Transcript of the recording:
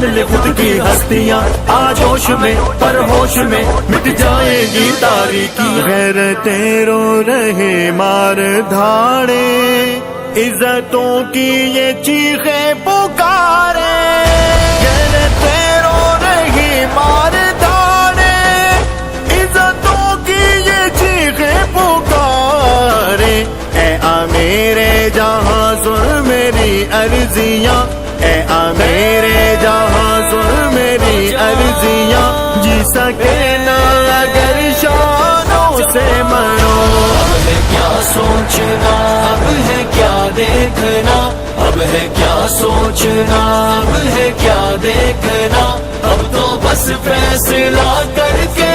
جان لے خود کی ہستیاں، آجوش میں پر ہوش میں مٹ جائے گی تاریکی، غیرتیں رو رہے مار دھاڑے، عزتوں کی یہ چیخیں پکارے، غیرتیں رو رہی مار دھاڑے، عزتوں کی یہ چیخیں پکارے، اے امیر جہاں سن میری عرضیاں، اے امیر جہاں سن میری عرضیاں، جی سکے نا اگر شانوں سے مرو، اب ہے کیا سوچنا اب ہے کیا دیکھنا، اب ہے کیا سوچنا اب ہے کیا دیکھنا، اب تو بس فیصلہ کر کے